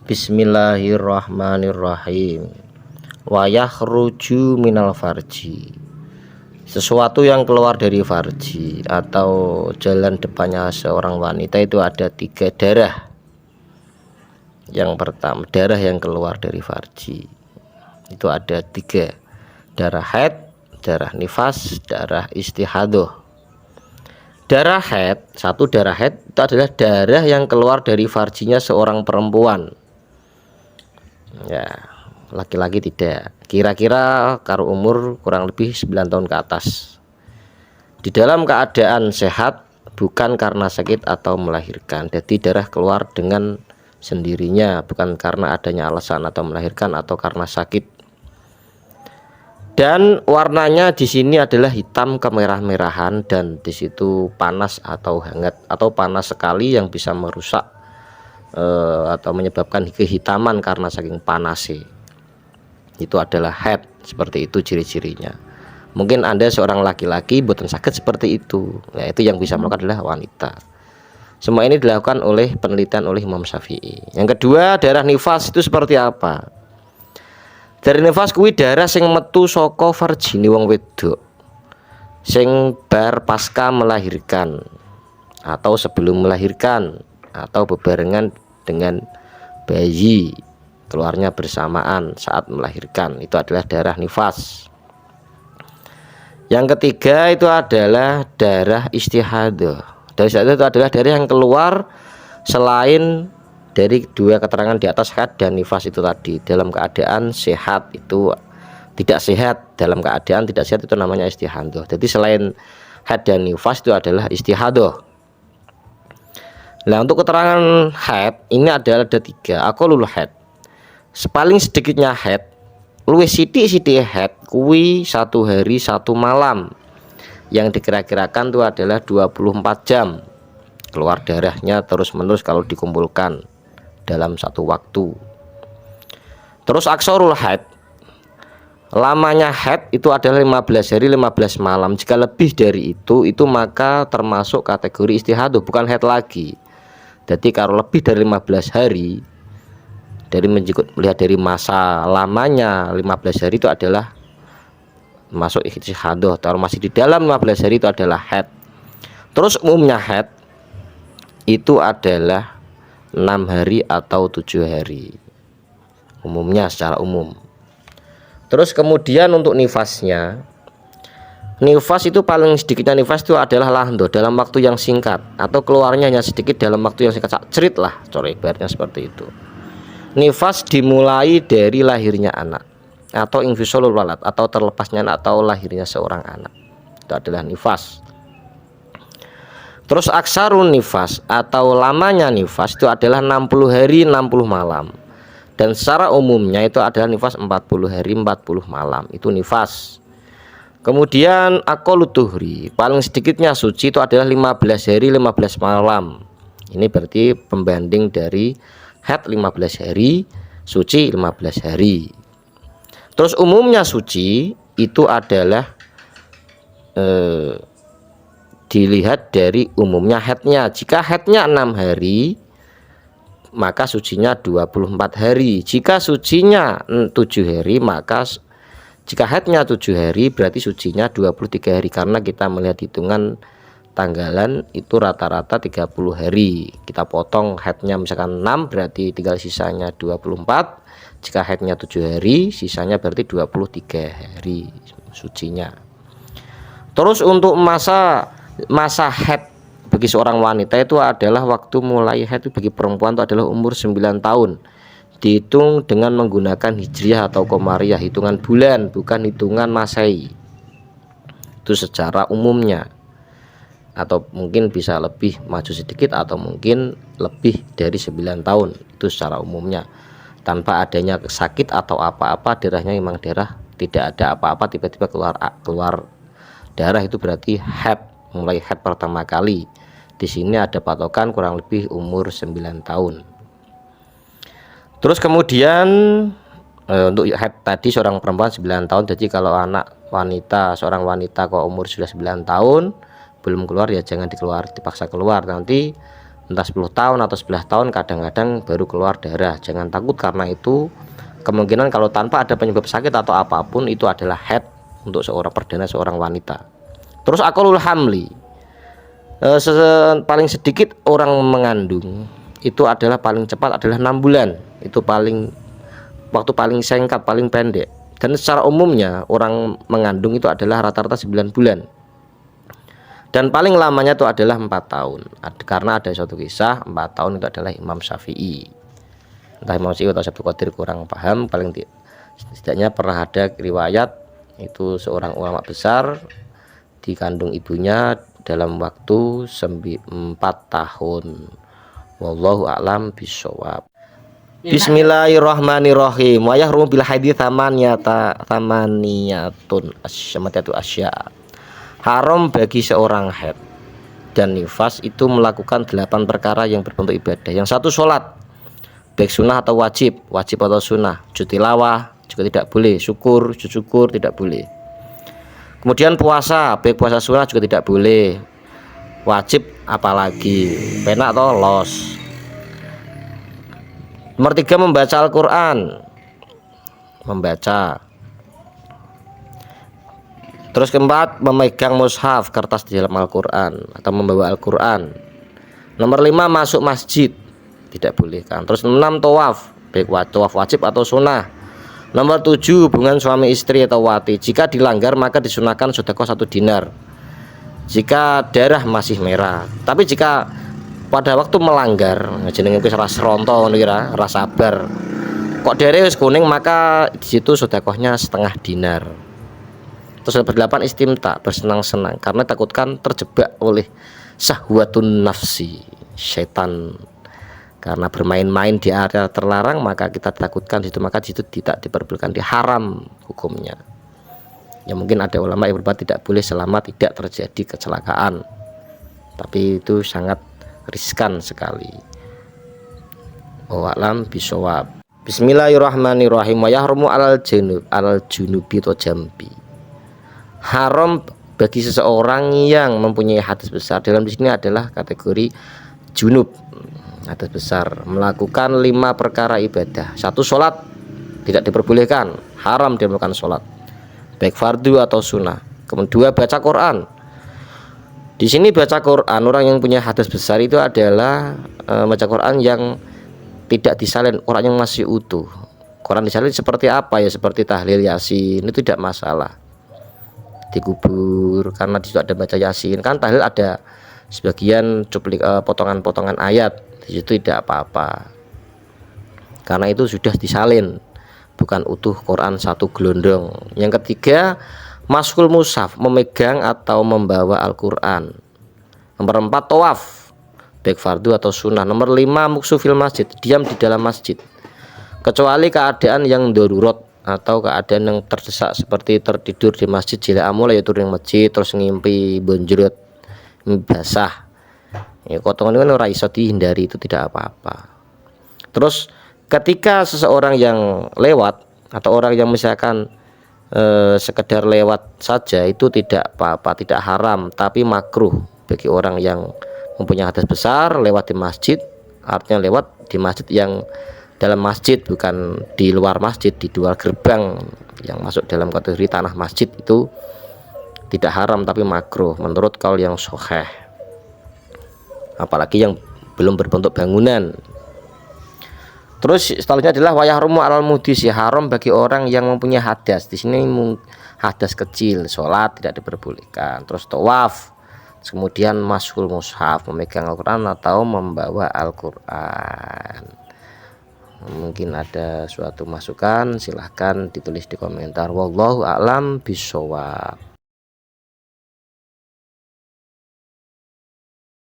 Bismillahirrahmanirrahim. Wa yakhruju minal farji, sesuatu yang keluar dari farji atau jalan depannya seorang wanita itu ada 3 darah. Yang pertama, darah yang keluar dari farji itu ada 3: darah haid, darah nifas, darah istihadah. Darah haid, darah haid itu adalah darah yang keluar dari farjinya seorang perempuan. Ya, laki-laki tidak. Kira-kira karo umur kurang lebih 9 tahun ke atas. Di dalam keadaan sehat, bukan karena sakit atau melahirkan. Jadi darah keluar dengan sendirinya, bukan karena adanya alasan atau melahirkan atau karena sakit. Dan warnanya di sini adalah hitam kemerah-merahan, dan di situ panas atau hangat atau panas sekali yang bisa merusak atau menyebabkan kehitaman karena saking panasnya. Itu adalah haid. Seperti itu ciri-cirinya. Mungkin Anda seorang laki-laki boten sakit seperti itu. Nah, itu yang bisa melakukan adalah wanita. Semua ini dilakukan oleh penelitian oleh Imam Syafi'i. Yang kedua, darah nifas itu seperti apa? Darah nifas kuwi darah sing metu saka farjine wong wedok sing bar pasca melahirkan atau sebelum melahirkan atau bebarengan dengan bayi, keluarnya bersamaan saat melahirkan. Itu adalah darah nifas. Yang ketiga itu adalah darah istihadah. Darah istihadah itu adalah darah yang keluar selain dari 2 keterangan di atas, haid dan nifas itu tadi. Dalam keadaan sehat itu tidak sehat, dalam keadaan tidak sehat itu namanya istihadah. Jadi selain haid dan nifas itu adalah istihadah. Nah, untuk keterangan haid ini adalah ada 3. Aqallul haid, paling sedikitnya haid, luwih sithik-sithike haid kuwi 1 hari 1 malam. Yang dikira-kirakan itu adalah 24 jam keluar darahnya terus-menerus kalau dikumpulkan dalam satu waktu. Terus aksarul haid, lamanya haid itu adalah 15 hari 15 malam. Jika lebih dari itu maka termasuk kategori istihadah, bukan haid lagi. Jadi kalau lebih dari 15 hari, dari melihat dari masa lamanya 15 hari itu adalah masuk istihadah. Kalau masih di dalam 15 hari itu adalah haid. Terus umumnya haid itu adalah 6 hari atau 7 hari, umumnya secara umum. Terus kemudian untuk nifasnya, nifas itu paling sedikitnya nifas itu adalah lahdo, dalam waktu yang singkat atau keluarnya hanya sedikit dalam waktu yang singkat, sak cerit lah, cara ibaratnya seperti itu. Nifas dimulai dari lahirnya anak atau infisolul walad, atau terlepasnya anak atau lahirnya seorang anak. Itu adalah nifas. Terus aksarun nifas atau lamanya nifas itu adalah 60 hari 60 malam. Dan secara umumnya itu adalah nifas 40 hari 40 malam. Itu nifas. Kemudian aqallut tuhri, paling sedikitnya suci itu adalah 15 hari 15 malam. Ini berarti pembanding dari haid 15 hari, suci 15 hari. Terus umumnya suci itu adalah dilihat dari umumnya haidnya. Jika haidnya 6 hari maka sucinya 24 hari. Jika sucinya 7 hari maka jika haidnya 7 hari berarti sucinya 23 hari, karena kita melihat hitungan tanggalan itu rata-rata 30 hari. Kita potong haidnya misalkan 6, berarti tinggal sisanya 24. Jika haidnya 7 hari sisanya berarti 23 hari sucinya. Terus untuk masa haid bagi seorang wanita itu adalah waktu mulai haid bagi perempuan itu adalah umur 9 tahun. Dihitung dengan menggunakan hijriah atau komariah, hitungan bulan, bukan hitungan masehi. Itu secara umumnya. Atau mungkin bisa lebih maju sedikit atau mungkin lebih dari 9 tahun. Itu secara umumnya. Tanpa adanya sakit atau apa-apa, darahnya memang darah, tidak ada apa-apa, tiba-tiba keluar darah, itu berarti haid. Mulai haid pertama kali. Di sini ada patokan kurang lebih umur 9 tahun. Terus kemudian untuk haid tadi seorang perempuan 9 tahun. Jadi kalau seorang wanita kok umur sudah 9 tahun belum keluar, ya jangan dipaksa keluar. Nanti entah 10 tahun atau 11 tahun kadang-kadang baru keluar darah. Jangan takut, karena itu kemungkinan kalau tanpa ada penyebab sakit atau apapun itu adalah haid untuk seorang perdana, seorang wanita. Terus aqallul hamli, paling sedikit orang mengandung itu adalah paling cepat adalah 6 bulan. Itu waktu paling singkat, paling pendek. Dan secara umumnya orang mengandung itu adalah rata-rata 9 bulan. Dan paling lamanya itu adalah 4 tahun. Karena ada suatu kisah 4 tahun itu adalah Imam Syafi'i. Entah Imam Syafi'i atau Abdul Qadir kurang paham, paling setidaknya pernah ada riwayat itu seorang ulama besar dikandung ibunya dalam waktu 4 tahun. Wallahu a'lam bishawab. Bismillahirrahmanirrahim. Wa yahrumu bil haidi thamaniyatun asya. Haram bagi seorang haid dan nifas itu melakukan 8 perkara yang berbentuk ibadah. Yang satu, sholat, baik sunnah atau wajib atau sunnah. Tilawah juga tidak boleh, syukur tidak boleh. Kemudian puasa, baik puasa sunnah juga tidak boleh, wajib apalagi, pena atau los. Nomor 3, membaca Al-Quran, membaca. Terus keempat, memegang mushaf, kertas di dalam Al-Quran atau membawa Al-Quran. Nomor 5, masuk masjid, tidak boleh kan. Terus 6, tawaf, baik tawaf wajib atau sunnah. Nomor 7, hubungan suami istri atau wati. Jika dilanggar maka disunahkan sedekah 1 dinar jika darah masih merah. Tapi jika pada waktu melanggar, jenenge wis ora seronto ngono kira, ora sabar, kok darah wis kuning, maka di situ sedekahnya setengah dinar. Terus nomor 8, istimta, bersenang-senang, karena takutkan terjebak oleh syahwatun nafsi, syaitan. Karena bermain-main di area terlarang, maka kita takutkan di situ, maka di situ tidak diperbolehkan, diharam hukumnya. Ya mungkin ada ulama yang berbuat tidak boleh selama tidak terjadi kecelakaan, tapi itu sangat riskan sekali. Wallahu bisawab. Bismillahirrahmanirrahim. Wa yahrumu alal junubi atau jambi. Haram bagi seseorang yang mempunyai hadas besar. Dalam di sini adalah kategori junub, hadas besar, melakukan 5 perkara ibadah. 1, sholat, tidak diperbolehkan, haram dia melakukan sholat, baik fardu atau sunnah. Kemudian 2, baca Quran. Di sini baca Quran, orang yang punya hadas besar itu adalah baca Quran yang tidak disalin, orang yang masih utuh. Quran disalin seperti apa ya? Seperti tahlil, yasin, itu tidak masalah. Dikubur, karena di situ ada baca yasin. Kan tahlil ada sebagian potongan-potongan ayat, di situ tidak apa-apa, karena itu sudah disalin, bukan utuh Quran 1 gelondong. Yang ketiga, maskul mushaf, memegang atau membawa Al-Quran. Nomor 4, tawaf, baik fardu atau sunnah. Nomor 5, muksu fil masjid, diam di dalam masjid, kecuali keadaan yang darurat atau keadaan yang terdesak, seperti tertidur di masjid jila amula, yaitu di masjid terus ngimpi bonjrot, basah, ya kotongan itu ora iso dihindari, itu tidak apa-apa. Terus ketika seseorang yang lewat atau orang yang misalkan sekedar lewat saja, itu tidak apa-apa, tidak haram, tapi makruh bagi orang yang mempunyai hadas besar lewat di masjid. Artinya lewat di masjid yang dalam masjid, bukan di luar masjid, di luar gerbang yang masuk dalam kategori tanah masjid, itu tidak haram tapi makruh menurut kaul yang sahih, apalagi yang belum berbentuk bangunan. Terus selanjutnya adalah wayahrumu alal mudis, haram bagi orang yang mempunyai hadas. Di sini hadas kecil, sholat tidak diperbolehkan. Terus tawaf, kemudian masul mushaf, memegang Al-Quran atau membawa Al-Quran. Mungkin ada suatu masukan, silahkan ditulis di komentar. Wallahu a'lam bishawab.